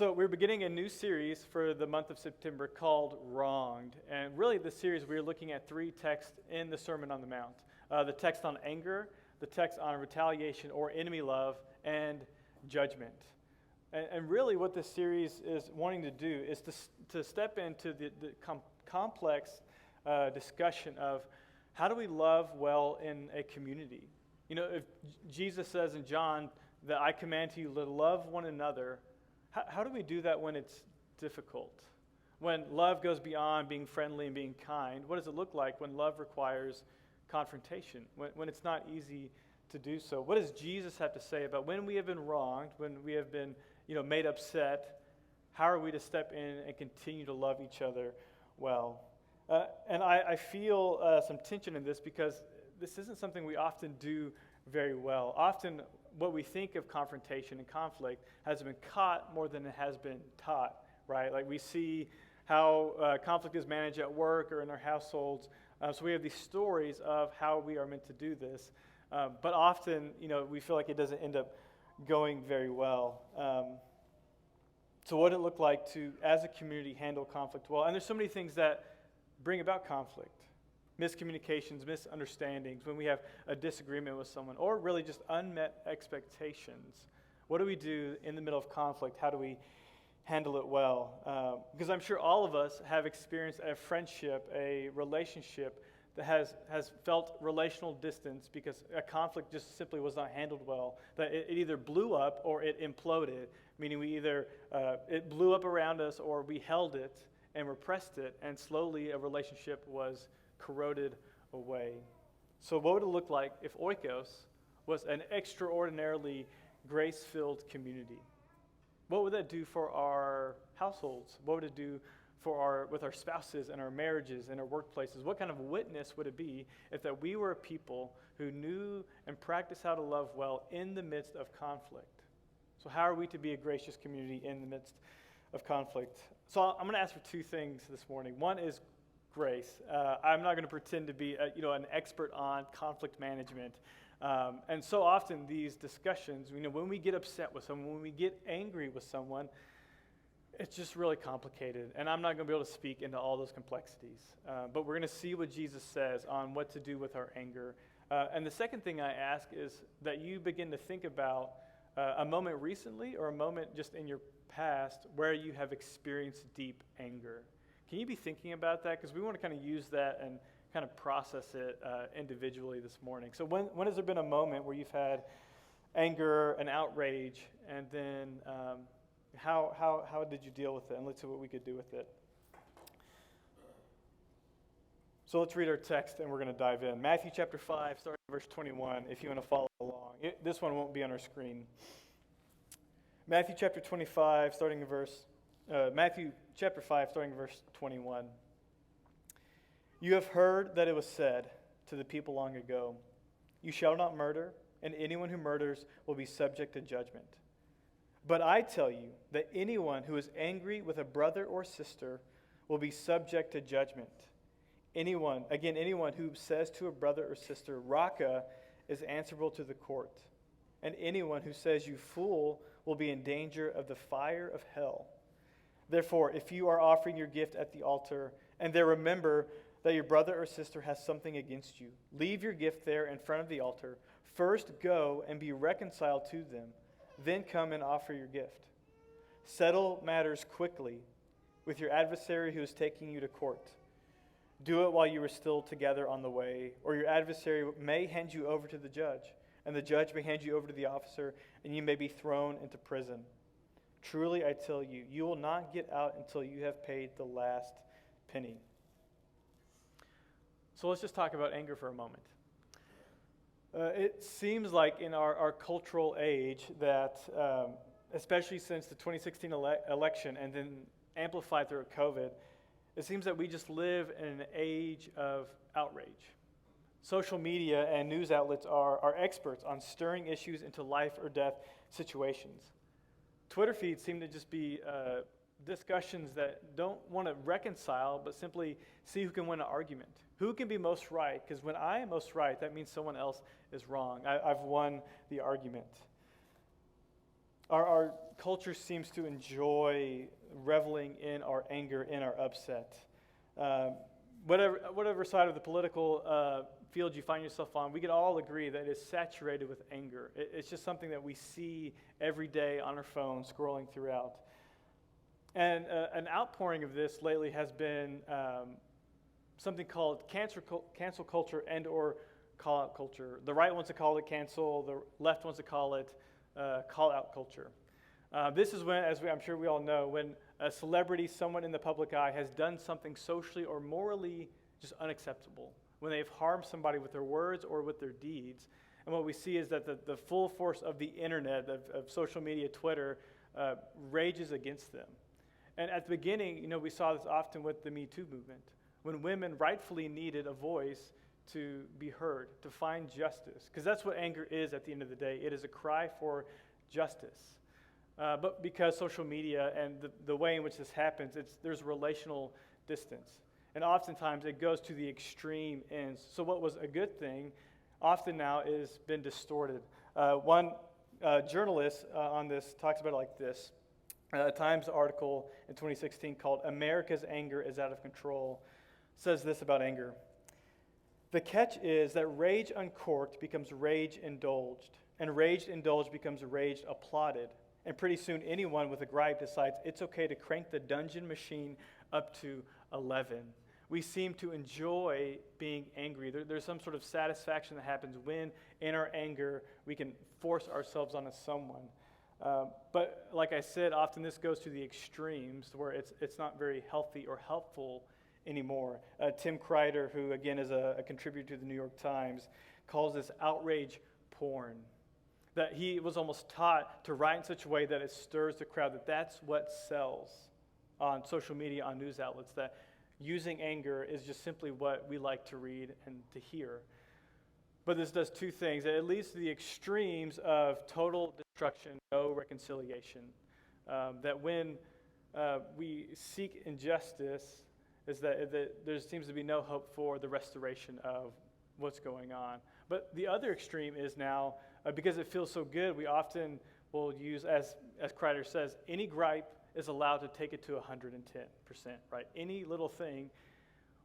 So we're beginning a new series for the month of September called Wronged. And really this series we're looking at three texts in the Sermon on the Mount. The text on anger, the text on retaliation or enemy love, and judgment. And really what this series is wanting to do is to step into the complex discussion of how do we love well in a community. You know, if Jesus says in John that I command to you to love one another, how do we do that when it's difficult? When love goes beyond being friendly and being kind, what does it look like when love requires confrontation, when it's not easy to do so? What does Jesus have to say about when we have been wronged, when we have been made upset? How are we to step in and continue to love each other well? And I feel some tension in this because this isn't something we often do very well. Often what we think of confrontation and conflict has been caught more than it has been taught, right? Like we see how conflict is managed at work or in our households. So we have these stories of how we are meant to do this. But often, we feel like it doesn't end up going very well. So what it look like to, as a community, handle conflict well? And there's so many things that bring about conflict. Miscommunications, misunderstandings, when we have a disagreement with someone, or really just unmet expectations. What do we do in the middle of conflict? How do we handle it well? Because I'm sure all of us have experienced a friendship, a relationship that has felt relational distance because a conflict just simply was not handled well. That it either blew up or it imploded, meaning we either, it blew up around us or we held it and repressed it, and slowly a relationship was corroded away. So what would it look like if Oikos was an extraordinarily grace-filled community? What would that do for our households? What would it do with our spouses and our marriages and our workplaces? What kind of witness would it be if that we were a people who knew and practiced how to love well in the midst of conflict? So how are we to be a gracious community in the midst of conflict? So I'm going to ask for two things this morning. One is grace. I'm not going to pretend to be an expert on conflict management. And so often these discussions, when we get upset with someone, when we get angry with someone, it's just really complicated. And I'm not going to be able to speak into all those complexities. But we're going to see what Jesus says on what to do with our anger. And the second thing I ask is that you begin to think about a moment recently or a moment just in your past where you have experienced deep anger. Can you be thinking about that? Because we want to kind of use that and kind of process it individually this morning. So when has there been a moment where you've had anger and outrage, and then how did you deal with it? And let's see what we could do with it. So let's read our text, and we're going to dive in. Matthew chapter 5, starting verse 21, if you want to follow along. This one won't be on our screen. Matthew chapter 25, Matthew chapter 5, starting verse 21. You have heard that it was said to the people long ago, you shall not murder, and anyone who murders will be subject to judgment. But I tell you that anyone who is angry with a brother or sister will be subject to judgment. Anyone who says to a brother or sister, Raka, is answerable to the court. And anyone who says, you fool, will be in danger of the fire of hell. Therefore, if you are offering your gift at the altar, and there remember that your brother or sister has something against you, leave your gift there in front of the altar. First go and be reconciled to them, then come and offer your gift. Settle matters quickly with your adversary who is taking you to court. Do it while you are still together on the way, or your adversary may hand you over to the judge, and the judge may hand you over to the officer, and you may be thrown into prison. Truly, I tell you, you will not get out until you have paid the last penny. So let's just talk about anger for a moment. It seems like in our cultural age that, especially since the 2016 election and then amplified through COVID, it seems that we just live in an age of outrage. Social media and news outlets are experts on stirring issues into life or death situations. Twitter feeds seem to just be discussions that don't want to reconcile, but simply see who can win an argument. Who can be most right? Because when I am most right, that means someone else is wrong. I've won the argument. Our culture seems to enjoy reveling in our anger, in our upset. Whatever side of the political field you find yourself on, we can all agree that it's saturated with anger. It's just something that we see every day on our phone, scrolling throughout. And an outpouring of this lately has been something called cancel culture and or call-out culture. The right wants to call it cancel. The left wants to call it call-out culture. This is when, I'm sure we all know, when a celebrity, someone in the public eye, has done something socially or morally just unacceptable, when they've harmed somebody with their words or with their deeds. And what we see is that the full force of the internet, of social media, Twitter, rages against them. And at the beginning, we saw this often with the Me Too movement, when women rightfully needed a voice to be heard, to find justice. Because that's what anger is at the end of the day. It is a cry for justice. But because social media and the way in which this happens, there's relational distance. And oftentimes it goes to the extreme ends. So what was a good thing often now is been distorted. One journalist on this talks about it like this. A Times article in 2016 called "America's Anger is Out of Control" says this about anger. The catch is that rage uncorked becomes rage indulged, and rage indulged becomes rage applauded. And pretty soon anyone with a gripe decides it's okay to crank the dungeon machine up to 11. We seem to enjoy being angry. There's some sort of satisfaction that happens when, in our anger, we can force ourselves onto someone. But like I said, often this goes to the extremes where it's not very healthy or helpful anymore. Tim Kreider, who again is a contributor to the New York Times, calls this outrage porn. That he was almost taught to write in such a way that it stirs the crowd, that's what sells on social media, on news outlets, that using anger is just simply what we like to read and to hear. But this does two things. It leads to the extremes of total destruction, no reconciliation. That when we seek injustice, is that there seems to be no hope for the restoration of what's going on. But the other extreme is now, because it feels so good, we often will use, as Kreider says, any gripe is allowed to take it to 110%, right? Any little thing,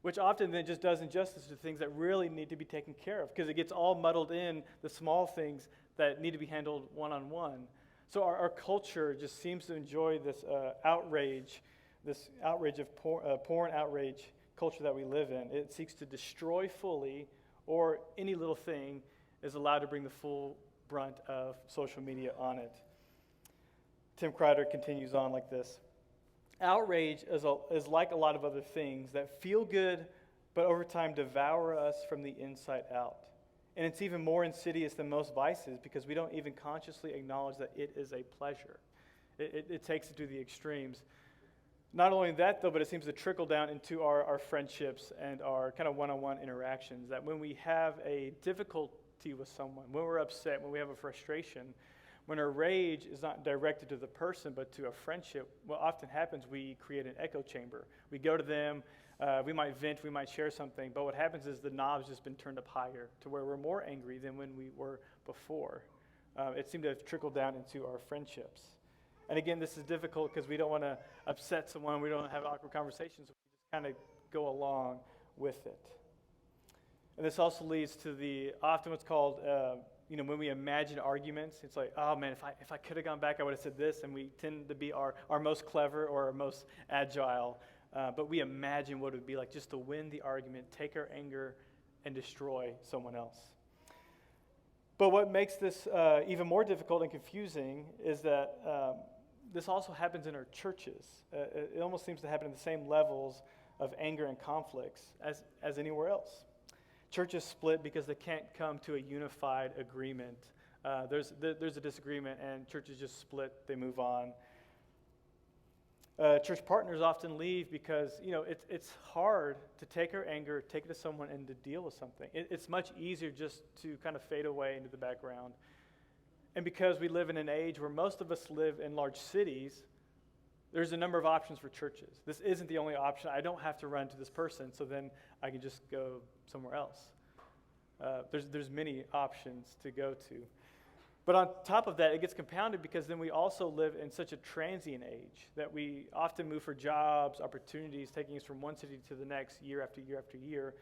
which often then just does injustice to things that really need to be taken care of, because it gets all muddled in the small things that need to be handled one-on-one. So our culture just seems to enjoy this outrage of porn outrage culture that we live in. It seeks to destroy fully, or any little thing is allowed to bring the full brunt of social media on it. Tim Kreider continues on like this. Outrage is like a lot of other things that feel good, but over time devour us from the inside out. And it's even more insidious than most vices because we don't even consciously acknowledge that it is a pleasure. It takes it to the extremes. Not only that, though, but it seems to trickle down into our friendships and our kind of one-on-one interactions, that when we have a difficulty with someone, when we're upset, when we have a frustration, when our rage is not directed to the person but to a friendship, what often happens, we create an echo chamber. We go to them, we might vent, we might share something, but what happens is the knob's just been turned up higher to where we're more angry than when we were before. It seemed to have trickled down into our friendships. And again, this is difficult because we don't want to upset someone, we don't have awkward conversations, we just kind of go along with it. And this also leads to often what's called, when we imagine arguments, it's like, oh man, if I could have gone back, I would have said this, and we tend to be our most clever or our most agile, but we imagine what it would be like just to win the argument, take our anger, and destroy someone else. But what makes this even more difficult and confusing is that this also happens in our churches. It almost seems to happen at the same levels of anger and conflicts as anywhere else. Churches split because they can't come to a unified agreement. There's a disagreement, and churches just split. They move on. Church partners often leave because it's hard to take our anger, take it to someone, and to deal with something. It's much easier just to kind of fade away into the background. And because we live in an age where most of us live in large cities, there's a number of options for churches. This isn't the only option. I don't have to run to this person, so then I can just go somewhere else. There's many options to go to. But on top of that, it gets compounded because then we also live in such a transient age that we often move for jobs, opportunities, taking us from one city to the next year after year after year.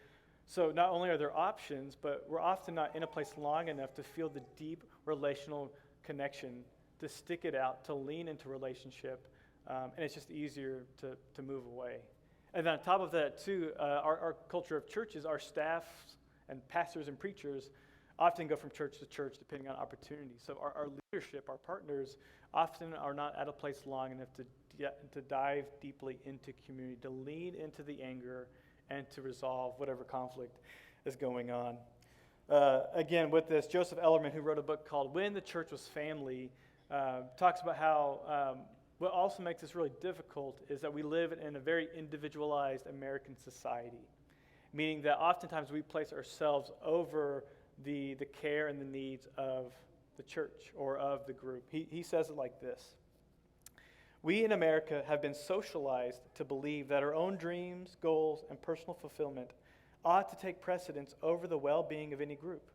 So not only are there options, but we're often not in a place long enough to feel the deep relational connection, to stick it out, to lean into relationship, and it's just easier to move away. And then on top of that, too, our culture of churches, our staffs and pastors and preachers often go from church to church depending on opportunity. So our leadership, our partners, often are not at a place long enough to dive deeply into community, to lean into the anger and to resolve whatever conflict is going on. Again, with this, Joseph Ellerman, who wrote a book called When the Church Was Family, talks about how what also makes this really difficult is that we live in a very individualized American society, meaning that oftentimes we place ourselves over the care and the needs of the church or of the group. He says it like this: we in America have been socialized to believe that our own dreams, goals, and personal fulfillment ought to take precedence over the well-being of any group,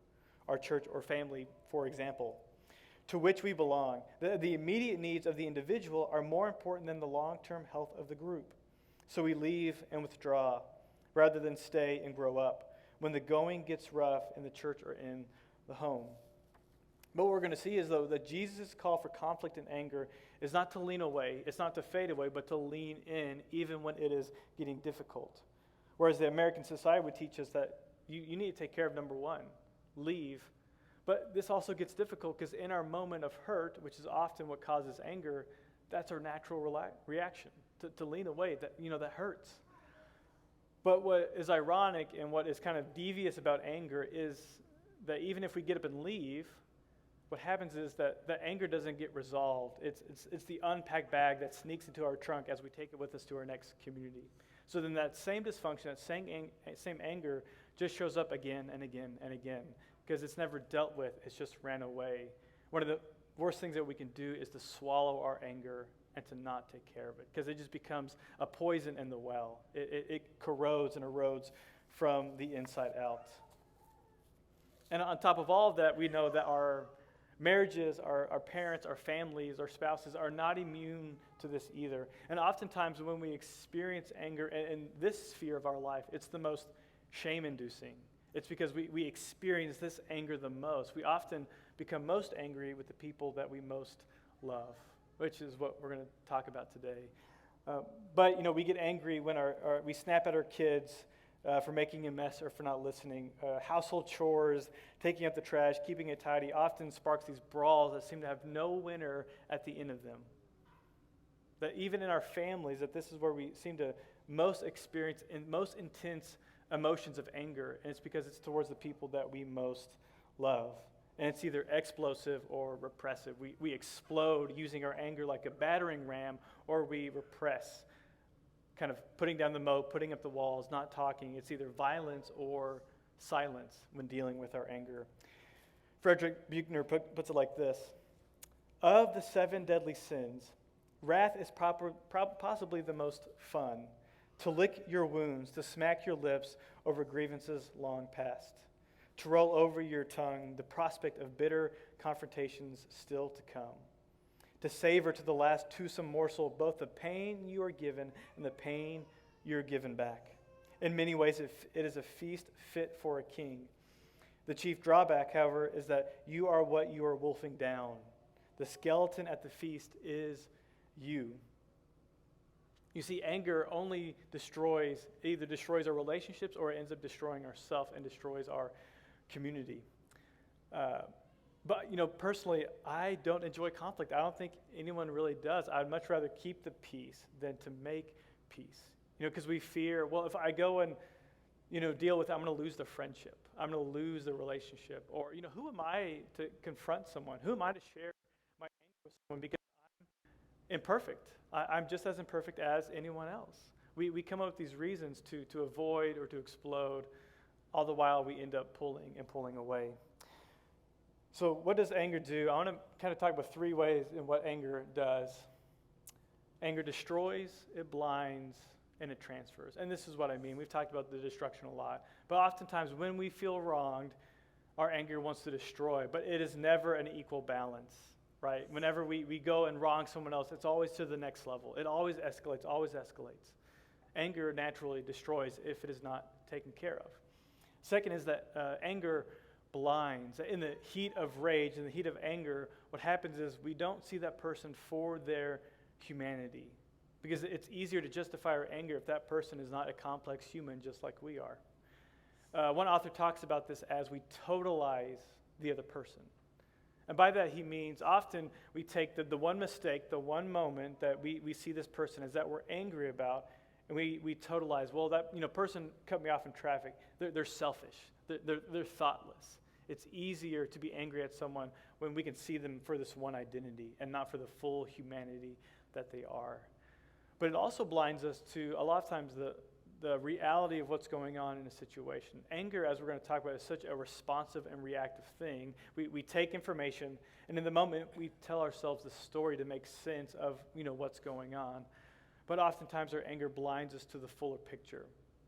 our church or family, for example, to which we belong. The immediate needs of the individual are more important than the long-term health of the group. So we leave and withdraw rather than stay and grow up when the going gets rough in the church or in the home. But what we're going to see is, though, that Jesus' call for conflict and anger is not to lean away, it's not to fade away, but to lean in even when it is getting difficult. Whereas the American society would teach us that you need to take care of number one, leave. But this also gets difficult because in our moment of hurt, which is often what causes anger, that's our natural reaction, to lean away, that hurts. But what is ironic and what is kind of devious about anger is that even if we get up and leave, what happens is that the anger doesn't get resolved. It's the unpacked bag that sneaks into our trunk as we take it with us to our next community. So then that same dysfunction, that same anger just shows up again and again and again because it's never dealt with. It's just ran away. One of the worst things that we can do is to swallow our anger and to not take care of it because it just becomes a poison in the well. It corrodes and erodes from the inside out. And on top of all of that, we know that our marriages, our parents, our families, our spouses are not immune to this either. And oftentimes when we experience anger in this sphere of our life, it's the most shame-inducing. It's because we experience this anger the most. We often become most angry with the people that we most love, which is what we're going to talk about today. But we get angry when we snap at our kids for making a mess or for not listening. Household chores, taking out the trash, keeping it tidy often sparks these brawls that seem to have no winner at the end of them. That even in our families, that this is where we seem to most experience most intense emotions of anger, and it's because it's towards the people that we most love. And it's either explosive or repressive. We explode using our anger like a battering ram, or we repress, kind of putting down the moat, putting up the walls, not talking. It's either violence or silence when dealing with our anger. Frederick Buechner puts it like this: of the 7 deadly sins, wrath is possibly the most fun. To lick your wounds, to smack your lips over grievances long past, to roll over your tongue the prospect of bitter confrontations still to come, to savor to the last toothsome morsel both the pain you are given and the pain you're given back. In many ways, it is a feast fit for a king. The chief drawback, however, is that you are what you are wolfing down. The skeleton at the feast is you. You see, anger only either destroys our relationships or it ends up destroying ourselves and destroys our community. But personally, I don't enjoy conflict. I don't think anyone really does. I'd much rather keep the peace than to make peace. Because we fear, well, if I go and, deal with it, I'm going to lose the friendship. I'm going to lose the relationship. Or, who am I to confront someone? Who am I to share my anger with someone? Because I'm imperfect. I'm just as imperfect as anyone else. We come up with these reasons to avoid or to explode. All the while we end up pulling away. So what does anger do? I want to kind of talk about 3 ways in what anger does. Anger destroys, it blinds, and it transfers. And this is what I mean. We've talked about the destruction a lot. But oftentimes when we feel wronged, our anger wants to destroy, but it is never an equal balance, right? Whenever we go and wrong someone else, it's always to the next level. It always escalates, always escalates. Anger naturally destroys if it is not taken care of. Second is that anger blinds. In the heat of rage, in the heat of anger, what happens is we don't see that person for their humanity, because it's easier to justify our anger if that person is not a complex human just like we are. One author talks about this as we totalize the other person. And by that he means often we take the one mistake, the one moment that we see this person as that we're angry about, and we totalize, well, that person cut me off in traffic. They're selfish. They're thoughtless. It's easier to be angry at someone when we can see them for this one identity and not for the full humanity that they are. But it also blinds us to, a lot of times, the reality of what's going on in a situation. Anger, as we're going to talk about, is such a responsive and reactive thing. We take information, and in the moment, we tell ourselves the story to make sense of what's going on. But oftentimes, our anger blinds us to the fuller picture.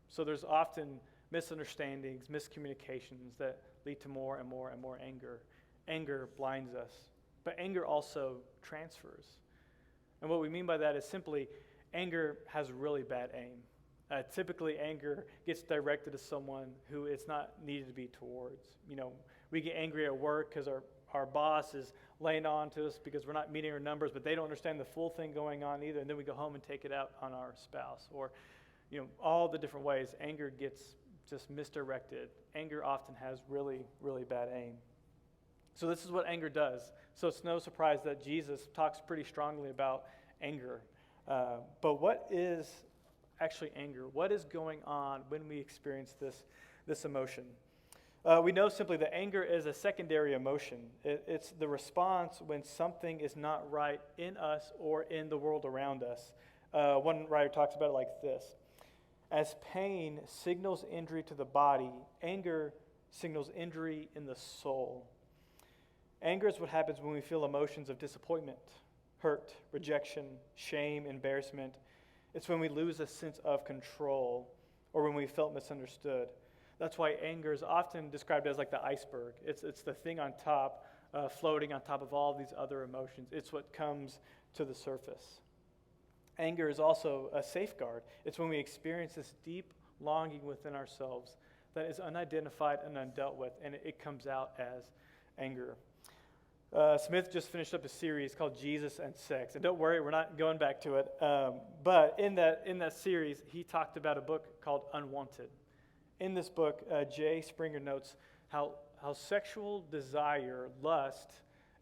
So there's often misunderstandings, miscommunications that lead to more and more and more anger. Anger blinds us, but anger also transfers. And what we mean by that is simply anger has really bad aim. Typically, anger gets directed to someone who it's not needed to be towards. We get angry at work because our boss is laying on to us because we're not meeting our numbers, but they don't understand the full thing going on either, and then we go home and take it out on our spouse. Or, all the different ways anger gets just misdirected. Anger often has really, really bad aim. So this is what anger does. So it's no surprise that Jesus talks pretty strongly about anger. But what is actually anger? What is going on when we experience this emotion? We know simply that anger is a secondary emotion. It's the response when something is not right in us or in the world around us. One writer talks about it like this. As pain signals injury to the body, anger signals injury in the soul. Anger is what happens when we feel emotions of disappointment, hurt, rejection, shame, embarrassment. It's when we lose a sense of control or when we felt misunderstood. That's why anger is often described as like the iceberg. It's the thing on top, floating on top of all these other emotions. It's what comes to the surface. Anger is also a safeguard. It's when we experience this deep longing within ourselves that is unidentified and undealt with, and it comes out as anger. Smith just finished up a series called Jesus and Sex. And don't worry, we're not going back to it. But in that series, he talked about a book called Unwanted. In this book, Jay Springer notes how sexual desire, lust,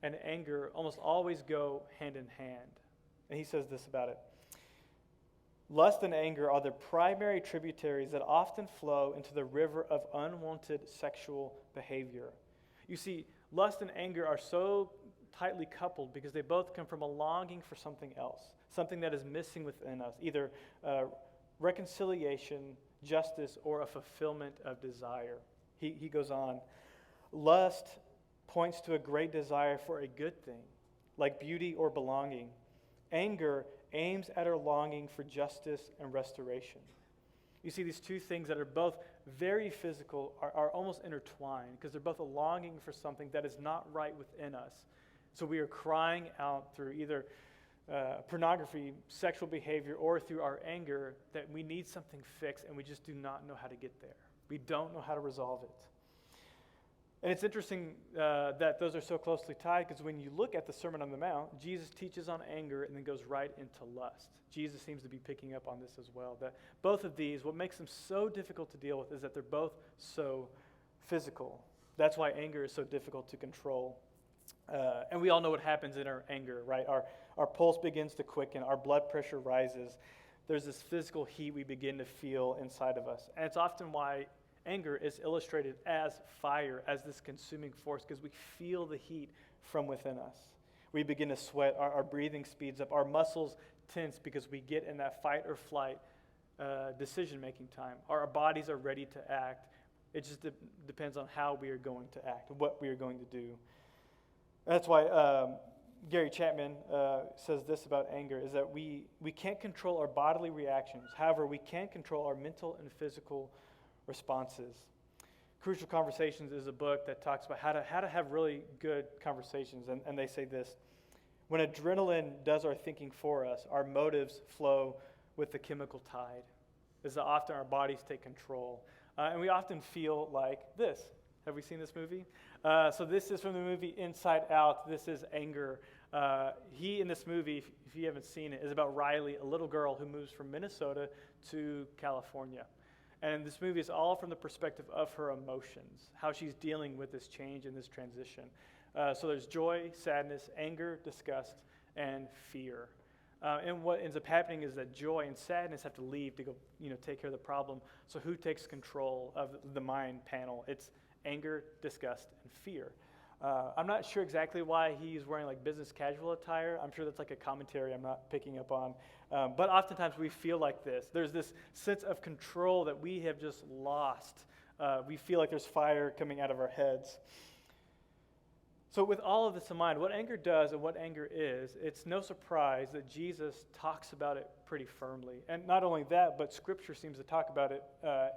and anger almost always go hand in hand. And he says this about it. Lust and anger are the primary tributaries that often flow into the river of unwanted sexual behavior. You see, lust and anger are so tightly coupled because they both come from a longing for something else, something that is missing within us, either reconciliation, justice, or a fulfillment of desire. He goes on, lust points to a great desire for a good thing, like beauty or belonging. Anger aims at our longing for justice and restoration. You see, these two things that are both very physical are almost intertwined because they're both a longing for something that is not right within us. So we are crying out through either pornography, sexual behavior, or through our anger that we need something fixed and we just do not know how to get there. We don't know how to resolve it. And it's interesting that those are so closely tied because when you look at the Sermon on the Mount, Jesus teaches on anger and then goes right into lust. Jesus seems to be picking up on this as well. That both of these, what makes them so difficult to deal with is that they're both so physical. That's why anger is so difficult to control. And we all know what happens in our anger, right? Our pulse begins to quicken, our blood pressure rises. There's this physical heat we begin to feel inside of us. And it's often why anger is illustrated as fire, as this consuming force, because we feel the heat from within us. We begin to sweat, our breathing speeds up, our muscles tense because we get in that fight or flight decision-making time. Our bodies are ready to act. It just depends on how we are going to act, what we are going to do. That's why Gary Chapman says this about anger, is that we can't control our bodily reactions. However, we can control our mental and physical responses. Crucial Conversations is a book that talks about how to have really good conversations. And they say this: when adrenaline does our thinking for us, our motives flow with the chemical tide. Is that often our bodies take control. And we often feel like this. Have we seen this movie? So this is from the movie Inside Out. This is anger. He, in this movie, if you haven't seen it, is about Riley, a little girl who moves from Minnesota to California. And this movie is all from the perspective of her emotions, how she's dealing with this change and this transition. So there's joy, sadness, anger, disgust, and fear. And what ends up happening is that joy and sadness have to leave to go, take care of the problem. So who takes control of the mind panel? It's anger, disgust, and fear. I'm not sure exactly why he's wearing like business casual attire. I'm sure that's like a commentary I'm not picking up on. But oftentimes we feel like this. There's this sense of control that we have just lost. We feel like there's fire coming out of our heads. So with all of this in mind, what anger does and what anger is, it's no surprise that Jesus talks about it pretty firmly. And not only that, but Scripture seems to talk about it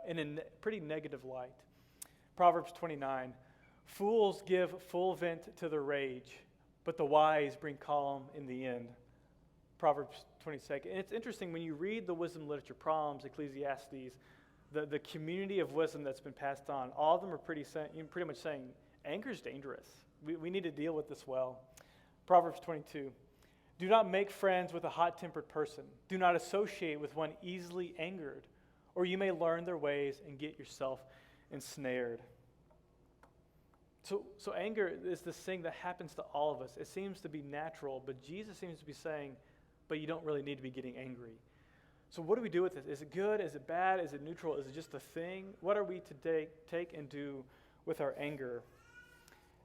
in a pretty negative light. Proverbs 29, fools give full vent to their rage, but the wise bring calm in the end. Proverbs 22. And it's interesting, when you read the wisdom literature, Proverbs, Ecclesiastes, the community of wisdom that's been passed on, all of them are pretty much saying, anger is dangerous. We need to deal with this well. Proverbs 22. Do not make friends with a hot-tempered person. Do not associate with one easily angered, or you may learn their ways and get yourself ensnared. So anger is this thing that happens to all of us. It seems to be natural, but Jesus seems to be saying, but you don't really need to be getting angry. So what do we do with this? Is it good? Is it bad? Is it neutral? Is it just a thing? What are we to take and do with our anger?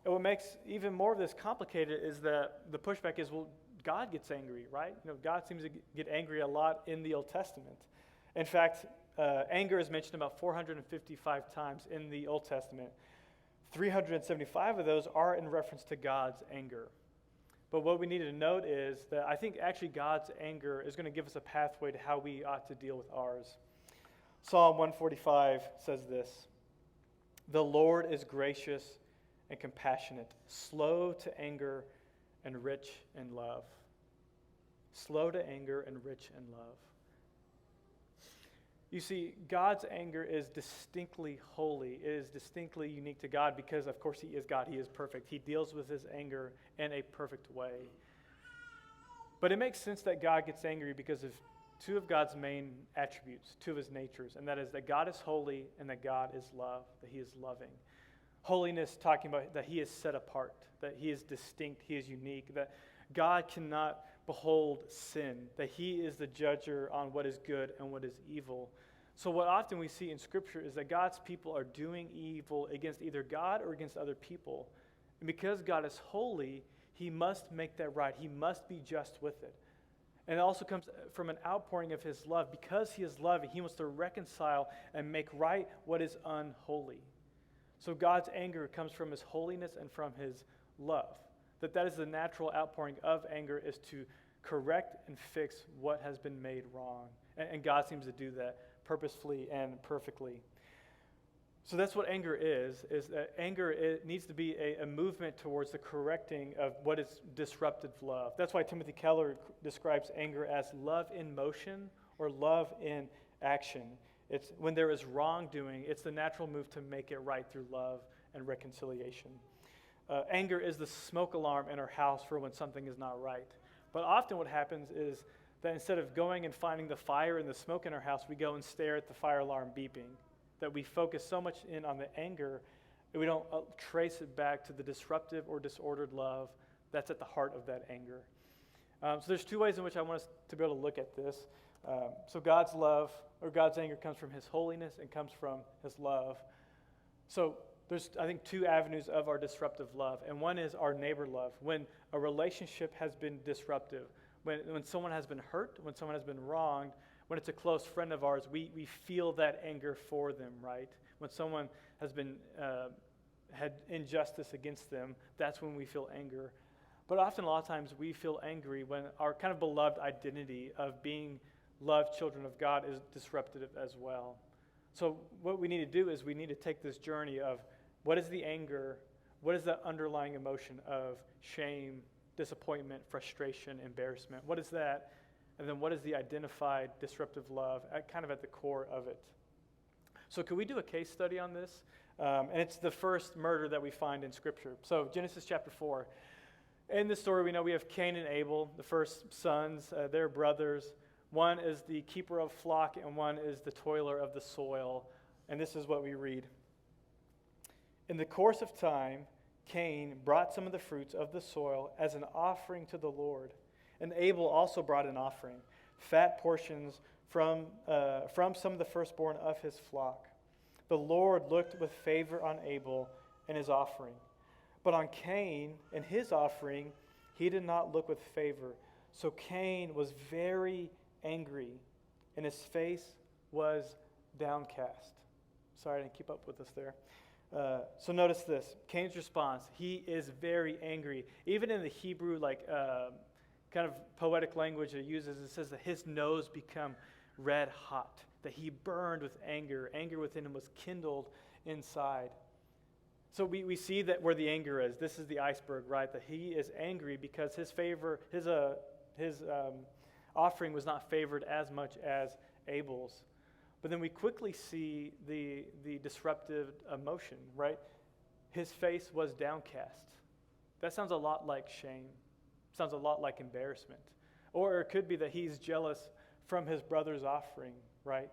And what makes even more of this complicated is that the pushback is, well, God gets angry, right? God seems to get angry a lot in the Old Testament. In fact, anger is mentioned about 455 times in the Old Testament. 375 of those are in reference to God's anger. But what we need to note is that I think actually God's anger is going to give us a pathway to how we ought to deal with ours. Psalm 145 says this: the Lord is gracious and compassionate, slow to anger and rich in love. Slow to anger and rich in love. You see, God's anger is distinctly holy. It is distinctly unique to God because, of course, He is God. He is perfect. He deals with His anger in a perfect way. But it makes sense that God gets angry because of two of God's main attributes, two of His natures, and that is that God is holy and that God is love, that He is loving. Holiness, talking about that He is set apart, that He is distinct, He is unique, that God cannot behold sin, that He is the judger on what is good and what is evil. So what often we see in Scripture is that God's people are doing evil against either God or against other people. And because God is holy, He must make that right. He must be just with it. And it also comes from an outpouring of His love. Because He is loving, He wants to reconcile and make right what is unholy. So God's anger comes from His holiness and from His love. That is the natural outpouring of anger, is to correct and fix what has been made wrong. And God seems to do that purposefully and perfectly. So that's what anger is that anger needs to be a movement towards the correcting of what is disrupted love. That's why Timothy Keller describes anger as love in motion or love in action. It's when there is wrongdoing, it's the natural move to make it right through love and reconciliation. Anger is the smoke alarm in our house for when something is not right. But often what happens is that instead of going and finding the fire and the smoke in our house, we go and stare at the fire alarm beeping. That we focus so much in on the anger that we don't trace it back to the disruptive or disordered love that's at the heart of that anger. So there's two ways in which I want us to be able to look at this. So God's love, or God's anger, comes from His holiness and comes from His love. So there's, I think, two avenues of our disruptive love, and one is our neighbor love. When a relationship has been disruptive, when someone has been hurt, when someone has been wronged, when it's a close friend of ours, we feel that anger for them, right? When someone has been had injustice against them, that's when we feel anger. But often, a lot of times, we feel angry when our kind of beloved identity of being loved children of God is disrupted as well. So what we need to do is we need to take this journey of what is the anger, what is the underlying emotion of shame, disappointment, frustration, embarrassment? What is that? And then what is the identified disruptive love kind of at the core of it? So could we do a case study on this? And it's the first murder that we find in Scripture. So Genesis chapter 4. In this story, we know we have Cain and Abel, the first sons. They're brothers. One is the keeper of flock, and one is the toiler of the soil. And this is what we read. In the course of time, Cain brought some of the fruits of the soil as an offering to the Lord. And Abel also brought an offering, fat portions from some of the firstborn of his flock. The Lord looked with favor on Abel and his offering. But on Cain and his offering, he did not look with favor. So Cain was very angry, and his face was downcast. Sorry, I didn't keep up with us there. So notice this. Cain's response, he is very angry. Even in the Hebrew, kind of poetic language it uses, it says that his nose became red hot, that he burned with anger. Anger within him was kindled inside. So we see that where the anger is. This is the iceberg, right? That he is angry because his offering was not favored as much as Abel's. But then we quickly see the disruptive emotion, right? His face was downcast. That sounds a lot like shame. Sounds a lot like embarrassment. Or it could be that he's jealous from his brother's offering, right?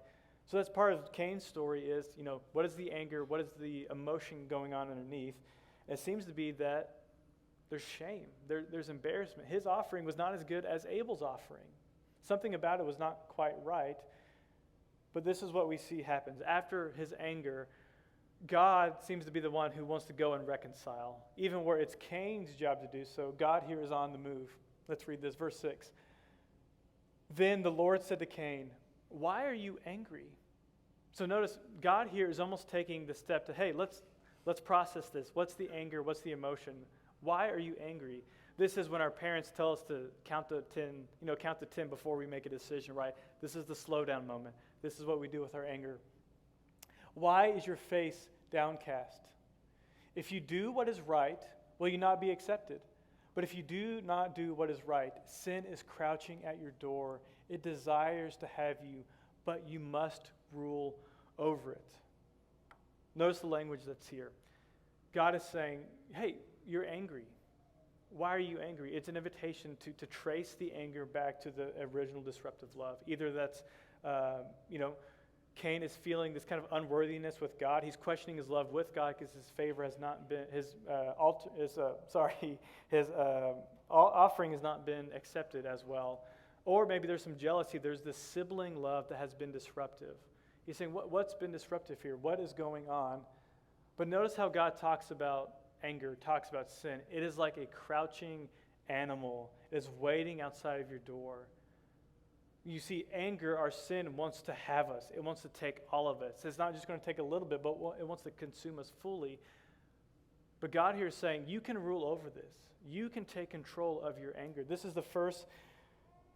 So that's part of Cain's story is, what is the anger? What is the emotion going on underneath? It seems to be that there's shame. There's embarrassment. His offering was not as good as Abel's offering. Something about it was not quite right. But this is what we see happens. After his anger, God seems to be the one who wants to go and reconcile. Even where it's Cain's job to do so, God here is on the move. Let's read this, verse 6. Then the Lord said to Cain, "Why are you angry?" So notice, God here is almost taking the step to, hey, let's process this. What's the anger? What's the emotion? Why are you angry? This is when our parents tell us to count to 10 before we make a decision, right? This is the slow down moment. This is what we do with our anger. Why is your face downcast? If you do what is right, will you not be accepted? But if you do not do what is right, sin is crouching at your door. It desires to have you, but you must rule over it. Notice the language that's here. God is saying, hey, you're angry. Why are you angry? It's an invitation to trace the anger back to the original disruptive love. Either that's, Cain is feeling this kind of unworthiness with God. He's questioning his love with God because his favor has not been, his offering has not been accepted as well. Or maybe there's some jealousy. There's this sibling love that has been disruptive. He's saying, what's been disruptive here? What is going on? But notice how God talks about anger, talks about sin. It is like a crouching animal. It is waiting outside of your door. You see, anger, our sin, wants to have us. It wants to take all of us. It's not just going to take a little bit, but it wants to consume us fully. But God here is saying, you can rule over this. You can take control of your anger. This is the first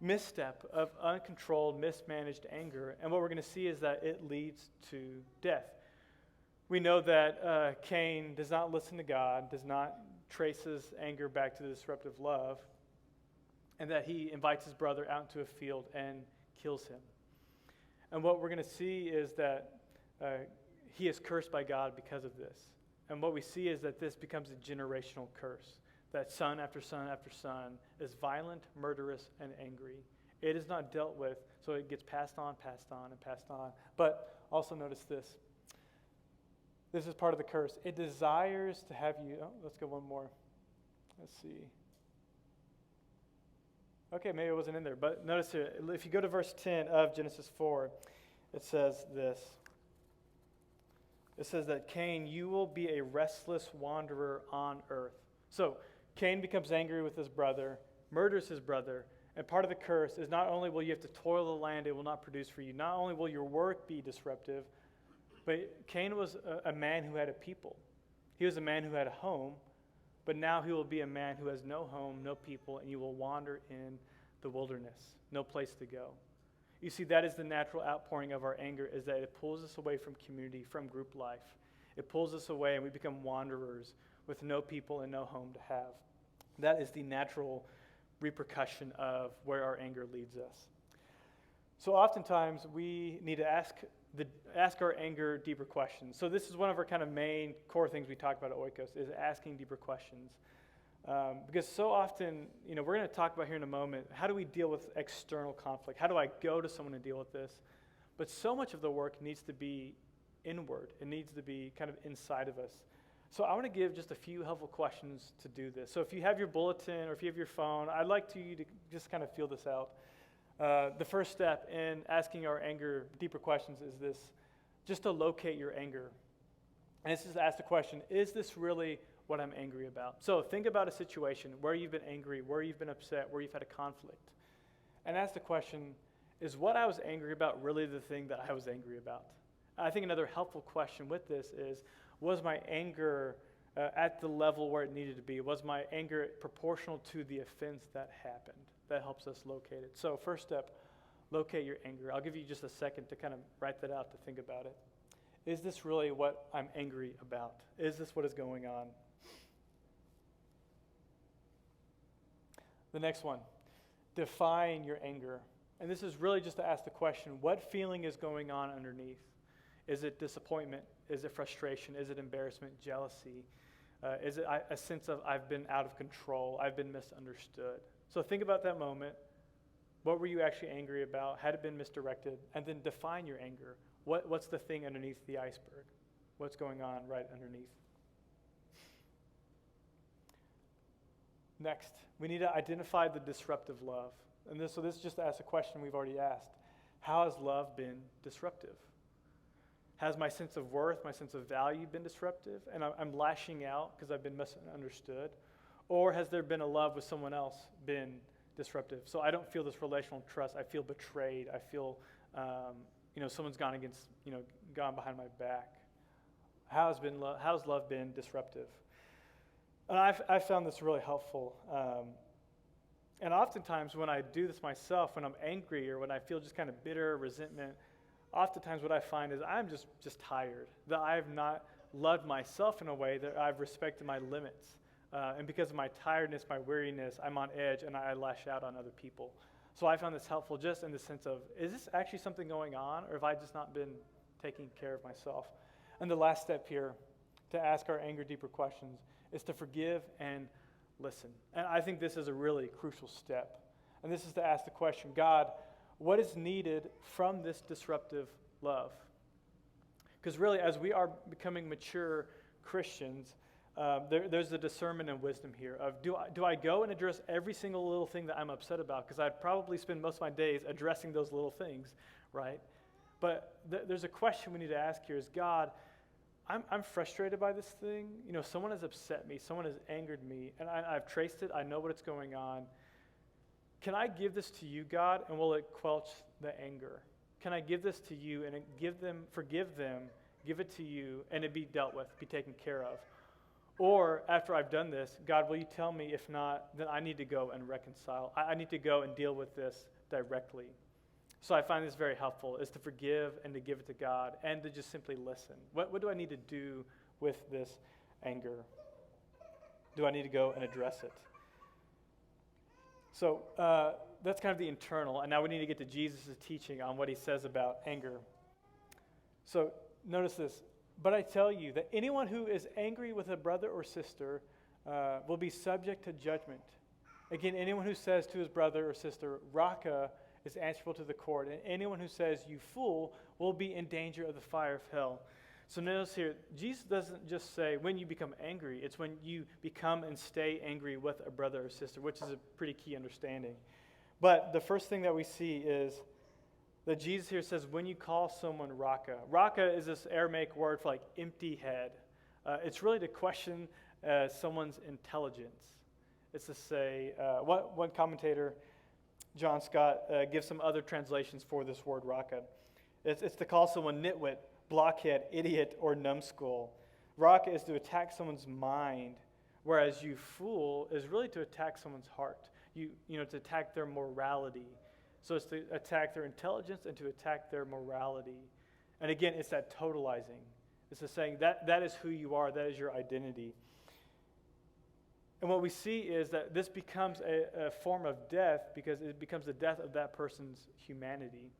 misstep of uncontrolled, mismanaged anger. And what we're going to see is that it leads to death. We know that Cain does not listen to God, does not trace his anger back to the disruptive love, and that he invites his brother out into a field and kills him. And what we're going to see is that he is cursed by God because of this. And what we see is that this becomes a generational curse, that son after son after son is violent, murderous, and angry. It is not dealt with, so it gets passed on, and passed on. But also notice this. This is part of the curse. It desires to have you. Oh, let's go one more. Let's see. Okay, maybe it wasn't in there. But notice here, if you go to verse 10 of Genesis 4, it says this. It says that Cain, you will be a restless wanderer on earth. So Cain becomes angry with his brother, murders his brother, and part of the curse is not only will you have to toil the land, it will not produce for you. Not only will your work be disruptive, but Cain was a man who had a people. He was a man who had a home, but now he will be a man who has no home, no people, and you will wander in the wilderness, no place to go. You see, that is the natural outpouring of our anger, is that it pulls us away from community, from group life. It pulls us away and we become wanderers with no people and no home to have. That is the natural repercussion of where our anger leads us. So oftentimes we need to ask our anger deeper questions. So this is one of our kind of main core things we talk about at Oikos, is asking deeper questions. Because so often, we're going to talk about here in a moment, how do we deal with external conflict? How do I go to someone to deal with this? But so much of the work needs to be inward. It needs to be kind of inside of us. So I want to give just a few helpful questions to do this. So if you have your bulletin or if you have your phone, I'd like you to just kind of feel this out. The first step in asking our anger deeper questions is this, just to locate your anger. And this is to ask the question, is this really what I'm angry about? So think about a situation where you've been angry, where you've been upset, where you've had a conflict. And ask the question, is what I was angry about really the thing that I was angry about? I think another helpful question with this is, was my anger at the level where it needed to be? Was my anger proportional to the offense that happened? That helps us locate it. So first step, locate your anger. I'll give you just a second to kind of write that out, to think about it. Is this really what I'm angry about? Is this what is going on? The next one, define your anger. And this is really just to ask the question, what feeling is going on underneath? Is it disappointment? Is it frustration? Is it embarrassment, jealousy? Is it a sense of I've been out of control? I've been misunderstood? So think about that moment. What were you actually angry about? Had it been misdirected? And then define your anger. What's the thing underneath the iceberg? What's going on right underneath? Next, we need to identify the disruptive love. So this is just to ask a question we've already asked. How has love been disruptive? Has my sense of worth, my sense of value been disruptive? And I'm lashing out because I've been misunderstood? Or has there been a love with someone else been disruptive? So I don't feel this relational trust. I feel betrayed. I feel, someone's gone behind my back. How's love been disruptive? And I've found this really helpful. And oftentimes when I do this myself, when I'm angry or when I feel just kind of bitter, resentment, oftentimes what I find is I'm just tired, that I have not loved myself in a way that I've respected my limits. And because of my tiredness, my weariness, I'm on edge and I lash out on other people. So I found this helpful just in the sense of, is this actually something going on, or have I just not been taking care of myself? And the last step here, to ask our anger deeper questions, is to forgive and listen. And I think this is a really crucial step. And this is to ask the question, God, what is needed from this disruptive love? Because really, as we are becoming mature Christians, there's a discernment and wisdom here of, do I go and address every single little thing that I'm upset about? Because I'd probably spend most of my days addressing those little things, right? But there's a question we need to ask here is, God, I'm frustrated by this thing. Someone has upset me. Someone has angered me. And I've traced it. I know what's going on. Can I give this to you, God, and will it quelch the anger? Can I give this to you and forgive them, give it to you, and it be dealt with, be taken care of? Or after I've done this, God, will you tell me? If not, then I need to go and reconcile. I need to go and deal with this directly. So I find this very helpful, is to forgive and to give it to God and to just simply listen. What do I need to do with this anger? Do I need to go and address it? So that's kind of the internal, and now we need to get to Jesus' teaching on what he says about anger. So notice this. But I tell you that anyone who is angry with a brother or sister will be subject to judgment. Again, anyone who says to his brother or sister, Raka, is answerable to the court. And anyone who says, you fool, will be in danger of the fire of hell. So notice here, Jesus doesn't just say when you become angry. It's when you become and stay angry with a brother or sister, which is a pretty key understanding. But the first thing that we see is that Jesus here says, when you call someone Raka. Raka is this Aramaic word for like empty head. It's really to question someone's intelligence. It's to say, one commentator, John Scott, gives some other translations for this word Raka. It's to call someone nitwit, blockhead, idiot, or numbskull. Raka is to attack someone's mind, whereas you fool is really to attack someone's heart. To attack their morality. So it's to attack their intelligence and to attack their morality. And again, it's that totalizing. It's the saying that is who you are, that is your identity. And what we see is that this becomes a form of death because it becomes the death of that person's humanity.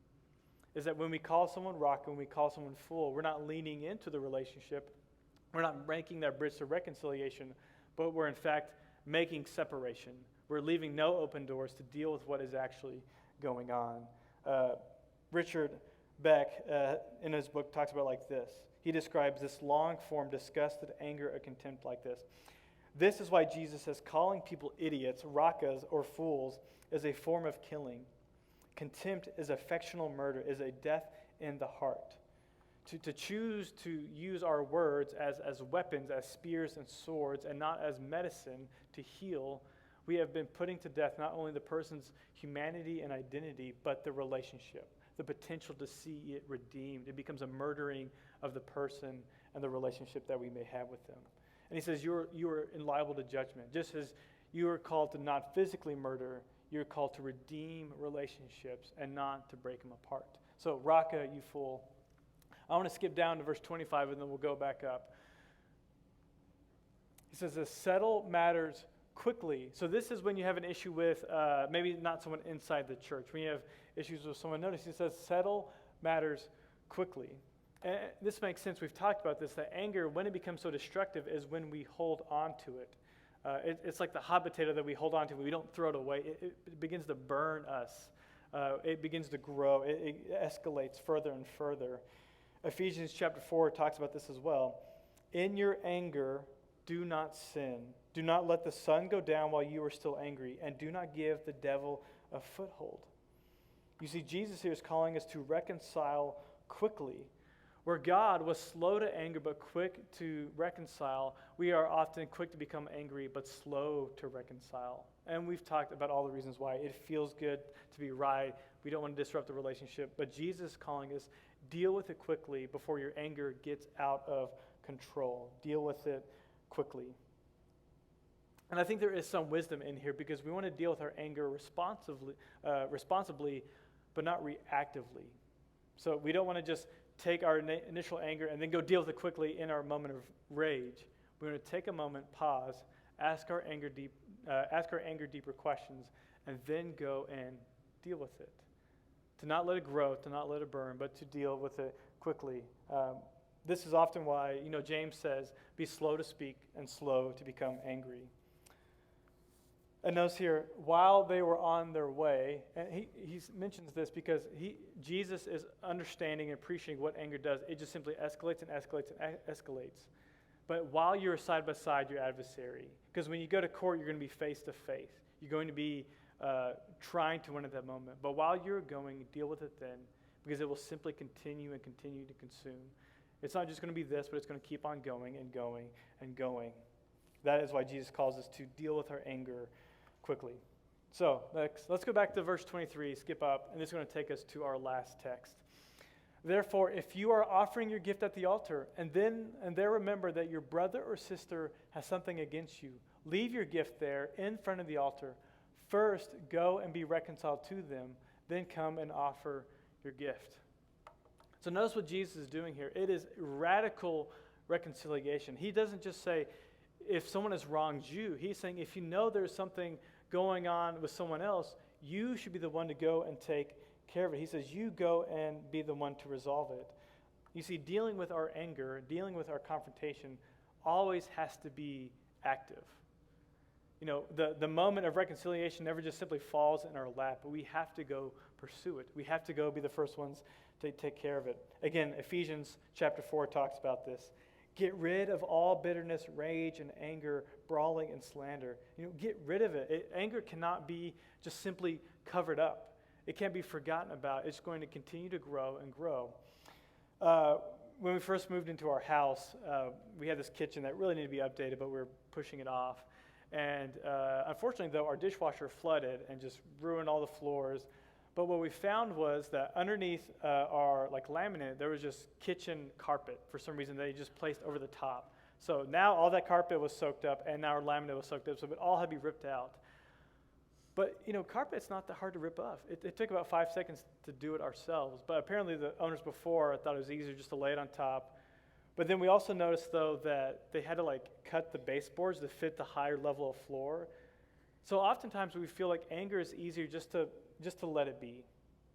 Is that when we call someone rock, when we call someone fool, we're not leaning into the relationship. We're not making that bridge to reconciliation, but we're in fact making separation. We're leaving no open doors to deal with what is actually going on. Richard Beck, in his book, talks about it like this. He describes this long-form disgusted anger or contempt like this. This is why Jesus says calling people idiots, rakas, or fools is a form of killing. Contempt is affectional murder, is a death in the heart. To choose to use our words as weapons, as spears and swords, and not as medicine to heal, we have been putting to death not only the person's humanity and identity, but the relationship, the potential to see it redeemed. It becomes a murdering of the person and the relationship that we may have with them. And he says, you are liable to judgment. Just as you are called to not physically murder, you're called to redeem relationships and not to break them apart. So, Raka, you fool. I want to skip down to verse 25 and then we'll go back up. He says, settle matters quickly. So this is when you have an issue with maybe not someone inside the church. When you have issues with someone, notice he says, settle matters quickly. And this makes sense. We've talked about this, that anger, when it becomes so destructive, is when we hold on to it. It's like the hot potato that we hold on to. We don't throw it away. It begins to burn us. It begins to grow. It escalates further and further. Ephesians chapter 4 talks about this as well. In your anger, do not sin. Do not let the sun go down while you are still angry, and do not give the devil a foothold. You see, Jesus here is calling us to reconcile quickly. Where God was slow to anger but quick to reconcile, we are often quick to become angry but slow to reconcile. And we've talked about all the reasons why. It feels good to be right. We don't want to disrupt the relationship. But Jesus is calling us, deal with it quickly before your anger gets out of control. Deal with it quickly. And I think there is some wisdom in here because we want to deal with our anger responsibly, but not reactively. So we don't want to just take our initial anger and then go deal with it quickly in our moment of rage. We want to take a moment, pause, ask our anger deeper questions, and then go and deal with it. To not let it grow, to not let it burn, but to deal with it quickly. This is often why, James says, be slow to speak and slow to become angry. And notice here, while they were on their way, and he mentions this because Jesus is understanding and appreciating what anger does. It just simply escalates and escalates and escalates. But while you're side by side your adversary, because when you go to court, you're going to be face to face. You're going to be trying to win at that moment. But while you're going, deal with it then, because it will simply continue and continue to consume. It's not just going to be this, but it's going to keep on going and going and going. That is why Jesus calls us to deal with our anger quickly. So let's go back to verse 23, skip up, and this is going to take us to our last text. Therefore, if you are offering your gift at the altar, and there remember that your brother or sister has something against you, leave your gift there in front of the altar. First, go and be reconciled to them, then come and offer your gift. So notice what Jesus is doing here. It is radical reconciliation. He doesn't just say, if someone has wronged you, he's saying if you know there's something going on with someone else, you should be the one to go and take care of it. He says you go and be the one to resolve it. You see, dealing with our anger, dealing with our confrontation always has to be active. The moment of reconciliation never just simply falls in our lap, but we have to go pursue it. We have to go be the first ones to take care of it. Again, Ephesians chapter 4 talks about this. Get rid of all bitterness, rage, and anger, brawling, and slander. Get rid of it. Anger cannot be just simply covered up. It can't be forgotten about. It's going to continue to grow and grow. When we first moved into our house, we had this kitchen that really needed to be updated, but we were pushing it off. And unfortunately, though, our dishwasher flooded and just ruined all the floors. But what we found was that underneath our laminate, there was just kitchen carpet for some reason they just placed over the top. So now all that carpet was soaked up, and now our laminate was soaked up, so it all had to be ripped out. But, carpet's not that hard to rip off. It took about 5 seconds to do it ourselves. But apparently the owners before thought it was easier just to lay it on top. But then we also noticed, though, that they had to, cut the baseboards to fit the higher level of floor. So oftentimes we feel like anger is easier just to let it be,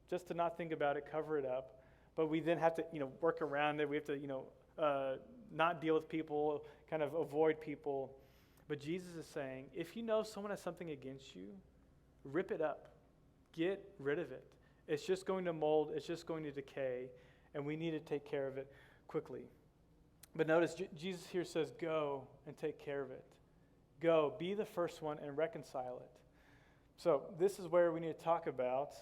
just to not think about it, cover it up. But we then have to, work around it. We have to, not deal with people, kind of avoid people. But Jesus is saying, if you know someone has something against you, rip it up. Get rid of it. It's just going to mold. It's just going to decay. And we need to take care of it quickly. But notice, Jesus here says, go and take care of it. Go, be the first one and reconcile it. So this is where we need to talk about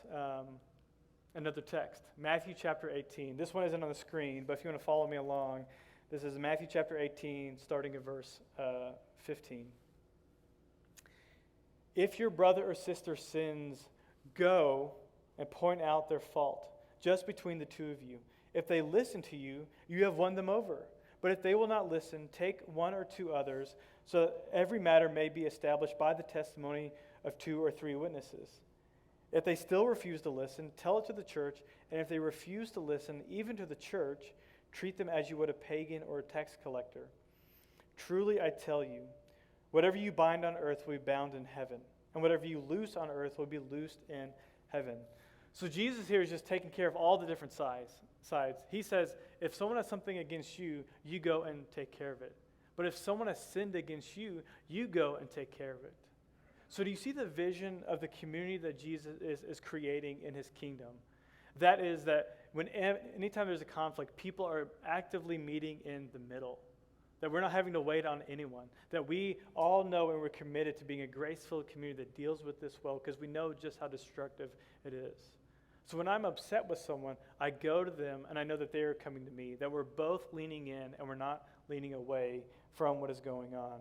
another text. Matthew chapter 18. This one isn't on the screen, but if you want to follow me along, this is Matthew chapter 18, starting at verse 15. If your brother or sister sins, go and point out their fault, just between the two of you. If they listen to you, you have won them over. But if they will not listen, take one or two others, so that every matter may be established by the testimony of 2 or 3 witnesses. If they still refuse to listen, tell it to the church, and if they refuse to listen, even to the church, treat them as you would a pagan or a tax collector. Truly I tell you, whatever you bind on earth will be bound in heaven, and whatever you loose on earth will be loosed in heaven. So Jesus here is just taking care of all the different sides. He says, if someone has something against you, you go and take care of it. But if someone has sinned against you, you go and take care of it. So do you see the vision of the community that Jesus is creating in his kingdom? That is that anytime there's a conflict, people are actively meeting in the middle. That we're not having to wait on anyone. That we all know and we're committed to being a grace-filled community that deals with this well because we know just how destructive it is. So when I'm upset with someone, I go to them and I know that they are coming to me. That we're both leaning in and we're not leaning away from what is going on.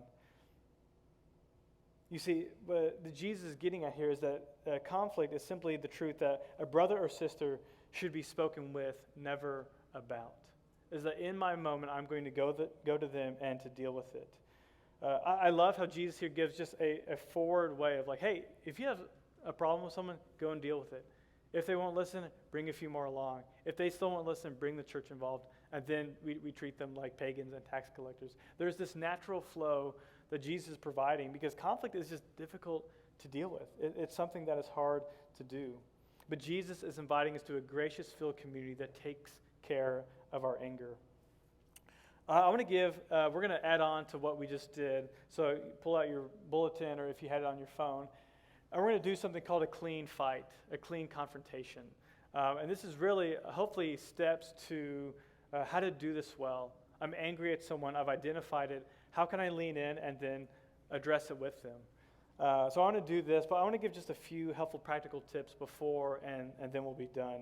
You see, what Jesus is getting at here is that conflict is simply the truth that a brother or sister should be spoken with, never about. Is that in my moment, I'm going to go to them and to deal with it. I love how Jesus here gives just a forward way of hey, if you have a problem with someone, go and deal with it. If they won't listen, bring a few more along. If they still won't listen, bring the church involved. And then we treat them like pagans and tax collectors. There's this natural flow that Jesus is providing because conflict is just difficult to deal with. It's something that is hard to do. But Jesus is inviting us to a gracious-filled community that takes care of our anger. I want to we're going to add on to what we just did. So pull out your bulletin or if you had it on your phone. And we're going to do something called a clean fight, a clean confrontation. And this is really, hopefully, steps to how to do this well. I'm angry at someone. I've identified it. How can I lean in and then address it with them? So I want to do this, but I want to give just a few helpful practical tips before, and then we'll be done.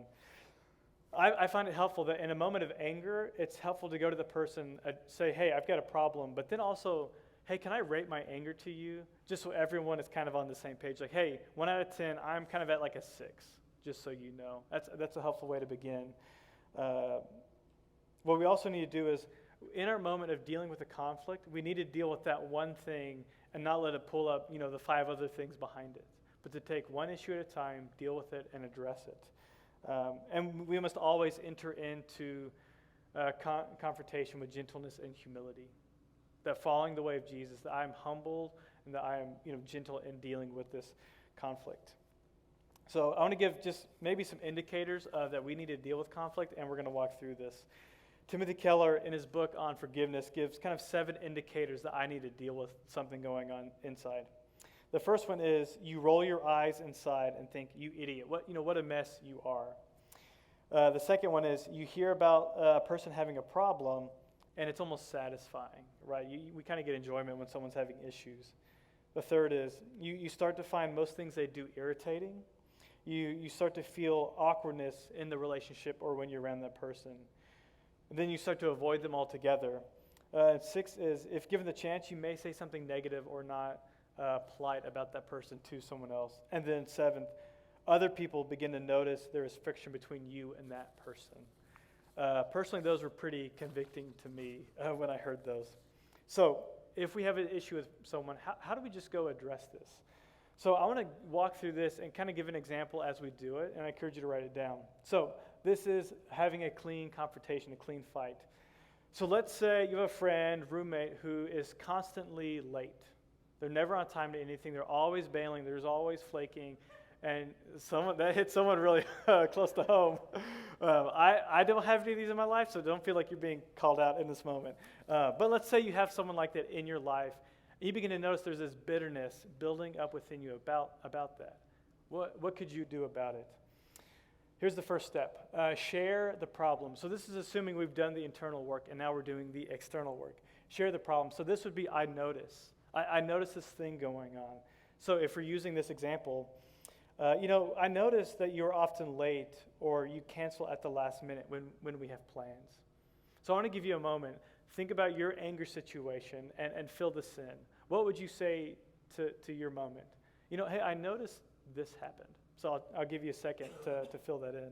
I find it helpful that in a moment of anger, it's helpful to go to the person, say, hey, I've got a problem, but then also, hey, can I rate my anger to you? Just so everyone is kind of on the same page. Like, hey, 1 out of 10, I'm kind of at a 6, just so you know. That's a helpful way to begin. What we also need to do is, in our moment of dealing with a conflict, we need to deal with that one thing and not let it pull up, the 5 other things behind it. But to take one issue at a time, deal with it, and address it. And we must always enter into confrontation with gentleness and humility. That following the way of Jesus, that I am humble and that I am gentle in dealing with this conflict. So I want to give just maybe some indicators that we need to deal with conflict, and we're going to walk through this. Timothy Keller, in his book on forgiveness, gives kind of 7 indicators that I need to deal with something going on inside. The first one is you roll your eyes inside and think, you idiot, what a mess you are. The second one is you hear about a person having a problem, and it's almost satisfying, right? We kind of get enjoyment when someone's having issues. The third is you start to find most things they do irritating. You start to feel awkwardness in the relationship or when you're around that person. And then you start to avoid them altogether. 6 is if given the chance, you may say something negative or not polite about that person to someone else. And then 7th, other people begin to notice there is friction between you and that person. Personally, those were pretty convicting to me when I heard those. So if we have an issue with someone, how do we just go address this? So I want to walk through this and kind of give an example as we do it, and I encourage you to write it down. So this is having a clean confrontation, a clean fight. So let's say you have a friend, roommate, who is constantly late. They're never on time to anything. They're always bailing. There's always flaking. And that hit someone really close to home. I don't have any of these in my life, so don't feel like you're being called out in this moment. But let's say you have someone like that in your life. You begin to notice there's this bitterness building up within you about that. What could you do about it? Here's the first step. Share the problem. So this is assuming we've done the internal work, and now we're doing the external work. Share the problem. So this would be, I notice. I notice this thing going on. So if we're using this example, I notice that you're often late or you cancel at the last minute when we have plans. So I want to give you a moment. Think about your anger situation and fill this in. What would you say to your moment? Hey, I noticed this happened. So I'll give you a second to fill that in.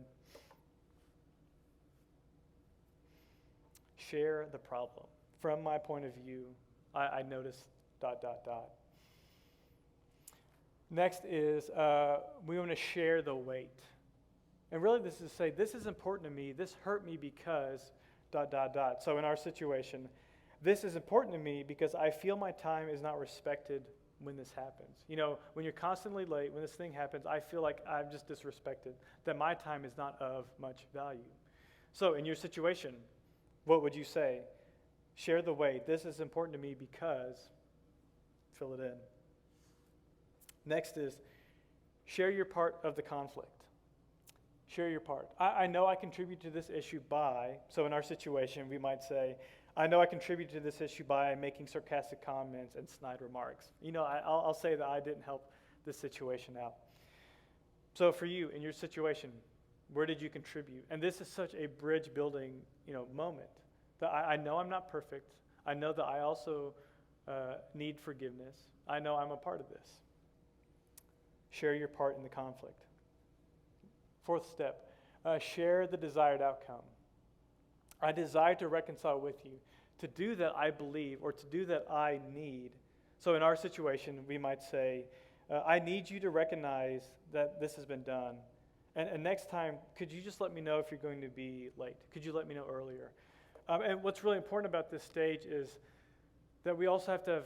Share the problem. From my point of view, I noticed ... Next is we want to share the weight. And really this is to say, this is important to me, this hurt me because ... So in our situation, this is important to me because I feel my time is not respected when this happens. When you're constantly late, when this thing happens, I feel like I'm just disrespected, that my time is not of much value. So in your situation, what would you say? Share the weight. This is important to me because... Fill it in. Next is share your part of the conflict. Share your part. I know I contribute to this issue by, so in our situation, we might say, I know I contribute to this issue by making sarcastic comments and snide remarks. I'll say that I didn't help this situation out. So for you, in your situation, where did you contribute? And this is such a bridge building, moment. That I know I'm not perfect. I know that I also need forgiveness. I know I'm a part of this. Share your part in the conflict. Fourth step, share the desired outcome. I desire to reconcile with you. To do that, I believe, or to do that, I need. So in our situation, we might say, I need you to recognize that this has been done. And next time, could you just let me know if you're going to be late? Could you let me know earlier? And what's really important about this stage is that we also have to have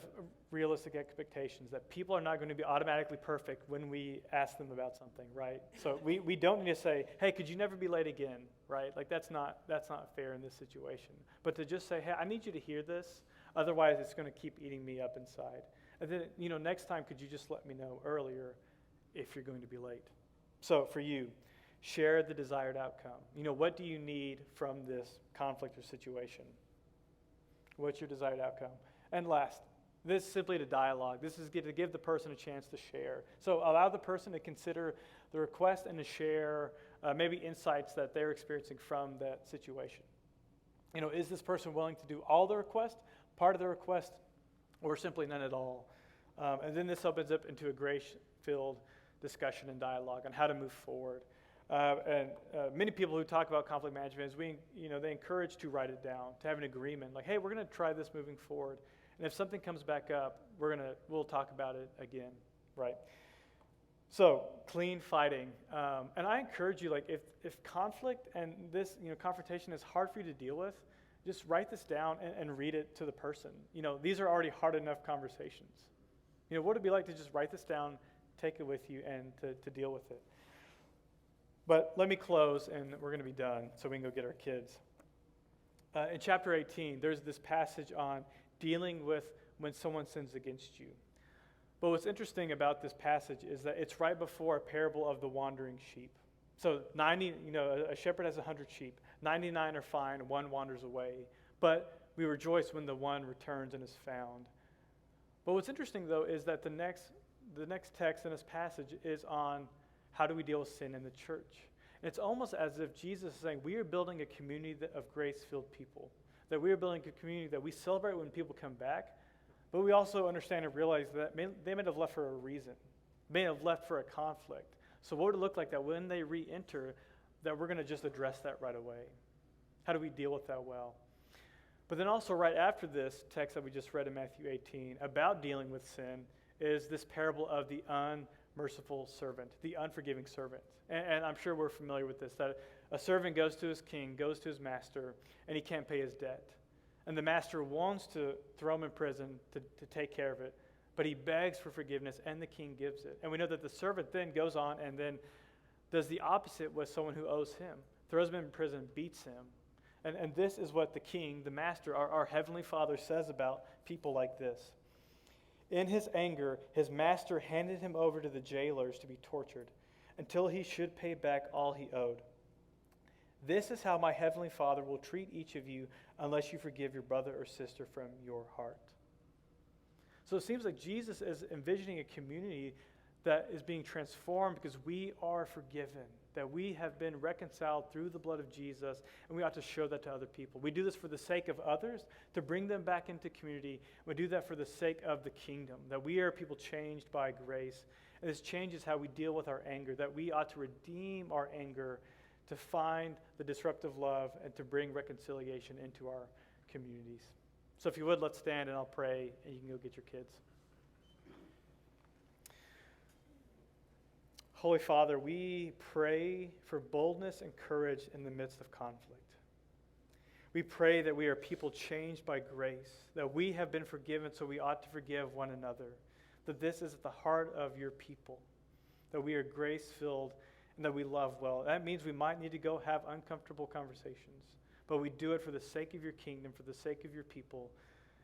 realistic expectations, that people are not going to be automatically perfect when we ask them about something, right? So we don't need to say, hey, could you never be late again, right? Like that's not fair in this situation. But to just say, hey, I need you to hear this, otherwise it's going to keep eating me up inside. And then, next time, could you just let me know earlier if you're going to be late? So for you, share the desired outcome. What do you need from this conflict or situation? What's your desired outcome? And last, this is simply to dialogue. This is to give the person a chance to share. So allow the person to consider the request and to share maybe insights that they're experiencing from that situation. Is this person willing to do all the request, part of the request, or simply none at all? And then this opens up into a grace-filled discussion and dialogue on how to move forward. And many people who talk about conflict management, they encourage to write it down, to have an agreement, like, hey, we're going to try this moving forward. And if something comes back up, we'll talk about it again, right? So, clean fighting. And I encourage you, like, if conflict and this, confrontation is hard for you to deal with, just write this down and read it to the person. These are already hard enough conversations. What would it be like to just write this down, take it with you, and to deal with it? But let me close, and we're going to be done, so we can go get our kids. In chapter 18, there's this passage on dealing with when someone sins against you. But what's interesting about this passage is that it's right before a parable of the wandering sheep. So a shepherd has 100 sheep. 99 are fine, one wanders away. But we rejoice when the one returns and is found. But what's interesting, though, is that the next text in this passage is on how do we deal with sin in the church. And it's almost as if Jesus is saying, we are building a community of grace-filled people. That we are building a community that we celebrate when people come back, but we also understand and realize that they may have left for a reason. May have left for a conflict. So what would it look like that when they re-enter, that we're going to just address that right away? How do we deal with that well? But then also right after this text that we just read in Matthew 18 about dealing with sin is this parable of the unmerciful servant, the unforgiving servant. And I'm sure we're familiar with this, that a servant goes to his king, goes to his master, and he can't pay his debt. And the master wants to throw him in prison to take care of it, but he begs for forgiveness, and the king gives it. And we know that the servant then goes on and then does the opposite with someone who owes him, throws him in prison, beats him. And this is what the king, the master, our heavenly Father says about people like this. In his anger, his master handed him over to the jailers to be tortured until he should pay back all he owed. This is how my heavenly Father will treat each of you unless you forgive your brother or sister from your heart. So it seems like Jesus is envisioning a community that is being transformed because we are forgiven, that we have been reconciled through the blood of Jesus, and we ought to show that to other people. We do this for the sake of others, to bring them back into community. We do that for the sake of the kingdom, that we are people changed by grace. And this changes how we deal with our anger, that we ought to redeem our anger to find the disruptive love and to bring reconciliation into our communities. So if you would, let's stand and I'll pray, and you can go get your kids. Holy Father, we pray for boldness and courage in the midst of conflict. We pray that we are people changed by grace, that we have been forgiven, so we ought to forgive one another, that this is at the heart of your people, that we are grace-filled and that we love well. That means we might need to go have uncomfortable conversations, but we do it for the sake of your kingdom, for the sake of your people,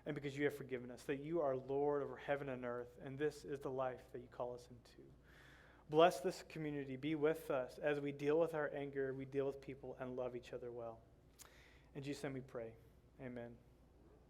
and because you have forgiven us, that you are Lord over heaven and earth, and this is the life that you call us into. Bless this community. Be with us as we deal with our anger, we deal with people, and love each other well. In Jesus' name we pray. Amen.